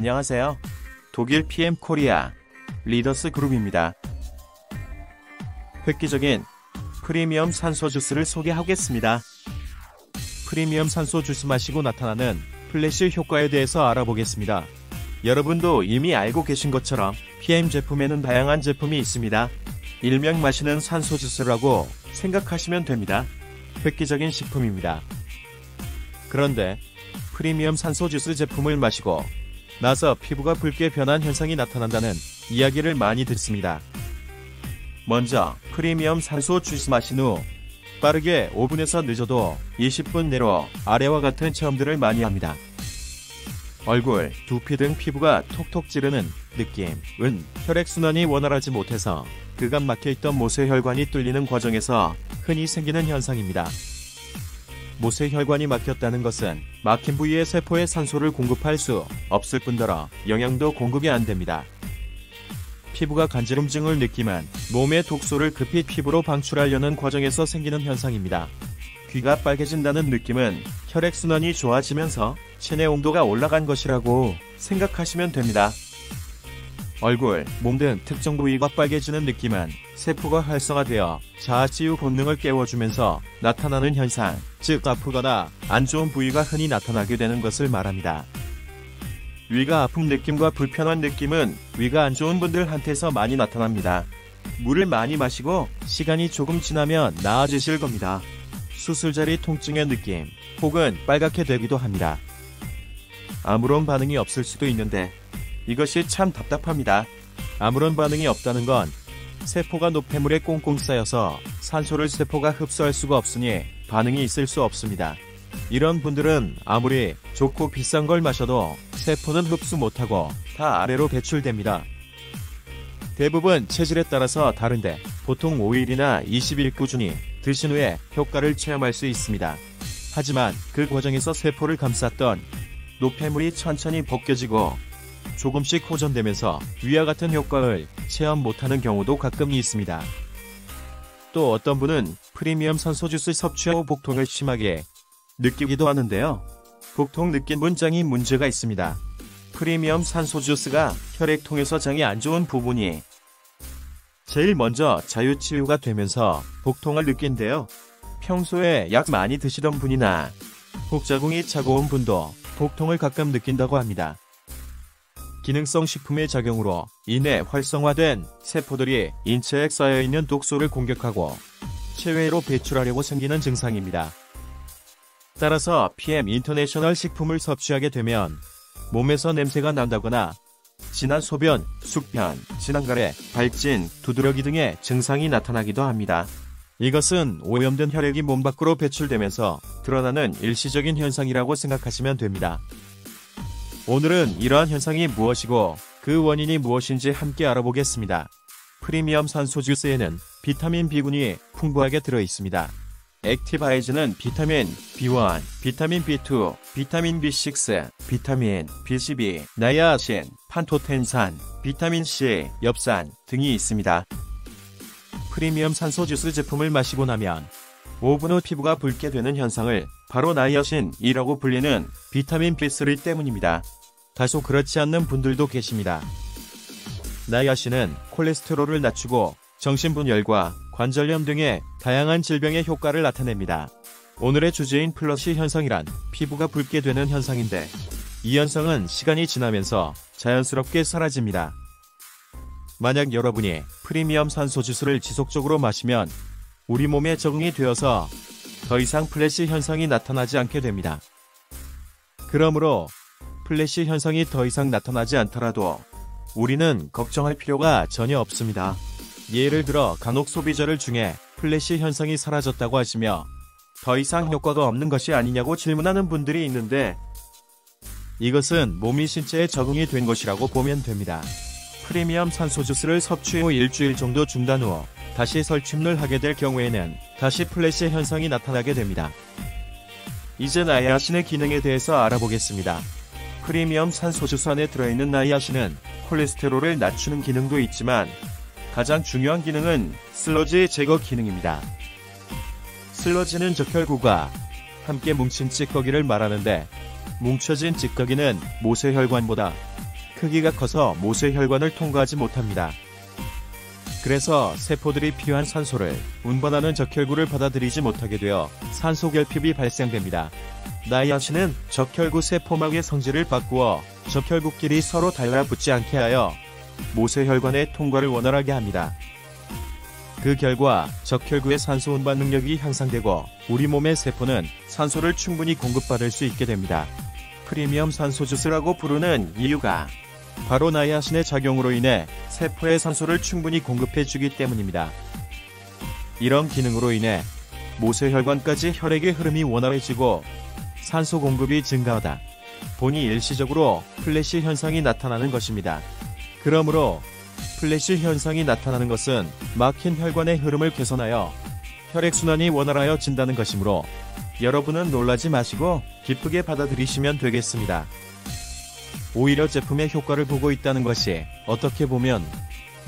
안녕하세요. 독일 PM 코리아 리더스 그룹입니다. 획기적인 프리미엄 산소 주스를 소개하겠습니다. 프리미엄 산소 주스 마시고 나타나는 플래시 효과에 대해서 알아보겠습니다. 여러분도 이미 알고 계신 것처럼 PM 제품에는 다양한 제품이 있습니다. 일명 마시는 산소 주스라고 생각하시면 됩니다. 획기적인 식품입니다. 그런데 프리미엄 산소 주스 제품을 마시고 나서 피부가 붉게 변한 현상이 나타난다는 이야기를 많이 듣습니다. 먼저 프리미엄 산소 주스 마신 후 빠르게 5분에서 늦어도 20분 내로 아래와 같은 체험들을 많이 합니다. 얼굴, 두피 등 피부가 톡톡 찌르는 느낌은 혈액순환이 원활하지 못해서 그간 막혀있던 모세혈관이 뚫리는 과정에서 흔히 생기는 현상입니다. 모세혈관이 막혔다는 것은 막힌 부위의 세포에 산소를 공급할 수 없을 뿐더러 영양도 공급이 안 됩니다. 피부가 간지럼증을 느끼면 몸의 독소를 급히 피부로 방출하려는 과정에서 생기는 현상입니다. 귀가 빨개진다는 느낌은 혈액순환이 좋아지면서 체내 온도가 올라간 것이라고 생각하시면 됩니다. 얼굴, 몸 등 특정 부위가 빨개지는 느낌은 세포가 활성화되어 자아치유 본능을 깨워주면서 나타나는 현상, 즉 아프거나 안 좋은 부위가 흔히 나타나게 되는 것을 말합니다. 위가 아픈 느낌과 불편한 느낌은 위가 안 좋은 분들한테서 많이 나타납니다. 물을 많이 마시고 시간이 조금 지나면 나아지실 겁니다. 수술자리 통증의 느낌, 혹은 빨갛게 되기도 합니다. 아무런 반응이 없을 수도 있는데 이것이 참 답답합니다. 아무런 반응이 없다는 건 세포가 노폐물에 꽁꽁 쌓여서 산소를 세포가 흡수할 수가 없으니 반응이 있을 수 없습니다. 이런 분들은 아무리 좋고 비싼 걸 마셔도 세포는 흡수 못하고 다 아래로 배출됩니다. 대부분 체질에 따라서 다른데 보통 5일이나 20일 꾸준히 드신 후에 효과를 체험할 수 있습니다. 하지만 그 과정에서 세포를 감쌌던 노폐물이 천천히 벗겨지고 조금씩 호전되면서 위와 같은 효과를 체험 못하는 경우도 가끔 있습니다. 또 어떤 분은 프리미엄 산소 주스 섭취 후 복통을 심하게 느끼기도 하는데요. 복통 느낀 문장이 문제가 있습니다. 프리미엄 산소 주스가 혈액통에서 장이 안 좋은 부분이 제일 먼저 자유치유가 되면서 복통을 느낀대요. 평소에 약 많이 드시던 분이나 복자궁이 차가운 분도 복통을 가끔 느낀다고 합니다. 기능성 식품의 작용으로 인해 활성화된 세포들이 인체에 쌓여있는 독소를 공격하고 체외로 배출하려고 생기는 증상입니다. 따라서 PM 인터내셔널 식품을 섭취하게 되면 몸에서 냄새가 난다거나 진한 소변, 숙변, 진한 가래, 발진, 두드러기 등의 증상이 나타나기도 합니다. 이것은 오염된 혈액이 몸 밖으로 배출되면서 드러나는 일시적인 현상이라고 생각하시면 됩니다. 오늘은 이러한 현상이 무엇이고 그 원인이 무엇인지 함께 알아보겠습니다. 프리미엄 산소 주스에는 비타민 B군이 풍부하게 들어있습니다. 액티바이즈는 비타민 B1, 비타민 B2, 비타민 B6, 비타민 B12, 나이아신, 판토텐산, 비타민 C, 엽산 등이 있습니다. 프리미엄 산소 주스 제품을 마시고 나면 5분 후 피부가 붉게 되는 현상을 바로 나이아신이라고 불리는 비타민 B3 때문입니다. 다소 그렇지 않는 분들도 계십니다. 나이아신은 콜레스테롤을 낮추고 정신분열과 관절염 등의 다양한 질병의 효과를 나타냅니다. 오늘의 주제인 플러시 현상이란 피부가 붉게 되는 현상인데 이 현상은 시간이 지나면서 자연스럽게 사라집니다. 만약 여러분이 프리미엄 산소 주스를 지속적으로 마시면 우리 몸에 적응이 되어서 더 이상 플래시 현상이 나타나지 않게 됩니다. 그러므로 플래시 현상이 더 이상 나타나지 않더라도 우리는 걱정할 필요가 전혀 없습니다. 예를 들어 간혹 소비자를 중에 플래시 현상이 사라졌다고 하시며 더 이상 효과가 없는 것이 아니냐고 질문하는 분들이 있는데 이것은 몸이 신체에 적응이 된 것이라고 보면 됩니다. 프리미엄 산소 주스를 섭취 후 일주일 정도 중단 후 다시 설침을 하게 될 경우에는 다시 플래시 현상이 나타나게 됩니다. 이제 나이아신의 기능에 대해서 알아보겠습니다. 프리미엄 산소 주스 안에 들어있는 나이아신은 콜레스테롤을 낮추는 기능도 있지만 가장 중요한 기능은 슬러지 제거 기능입니다. 슬러지는 적혈구가 함께 뭉친 찌꺼기를 말하는데 뭉쳐진 찌꺼기는 모세혈관보다 크기가 커서 모세혈관을 통과하지 못합니다. 그래서 세포들이 필요한 산소를 운반하는 적혈구를 받아들이지 못하게 되어 산소 결핍이 발생됩니다. 나이아신은 적혈구 세포막의 성질을 바꾸어 적혈구끼리 서로 달라붙지 않게 하여 모세혈관의 통과를 원활하게 합니다. 그 결과 적혈구의 산소 운반 능력이 향상되고 우리 몸의 세포는 산소를 충분히 공급받을 수 있게 됩니다. 프리미엄 산소 주스라고 부르는 이유가 바로 나이아신의 작용으로 인해 세포에 산소를 충분히 공급해주기 때문입니다. 이런 기능으로 인해 모세혈관까지 혈액의 흐름이 원활해지고 산소 공급이 증가하다 보니 일시적으로 플래시 현상이 나타나는 것입니다. 그러므로 플래시 현상이 나타나는 것은 막힌 혈관의 흐름을 개선하여 혈액순환이 원활하여진다는 것이므로 여러분은 놀라지 마시고 기쁘게 받아들이시면 되겠습니다. 오히려 제품의 효과를 보고 있다는 것이 어떻게 보면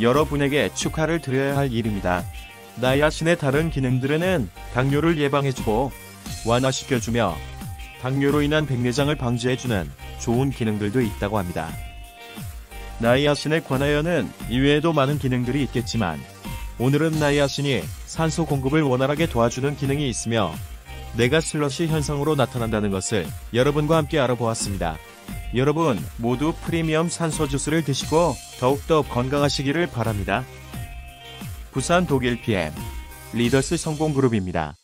여러분에게 축하를 드려야 할 일입니다. 나이아신의 다른 기능들에는 당뇨를 예방해주고 완화시켜주며 당뇨로 인한 백내장을 방지해주는 좋은 기능들도 있다고 합니다. 나이아신에 관하여는 이외에도 많은 기능들이 있겠지만 오늘은 나이아신이 산소 공급을 원활하게 도와주는 기능이 있으며 내가 슬러시 현상으로 나타난다는 것을 여러분과 함께 알아보았습니다. 여러분 모두 프리미엄 산소 주스를 드시고 더욱더 건강하시기를 바랍니다. 부산 독일 PM 리더스 성공그룹입니다.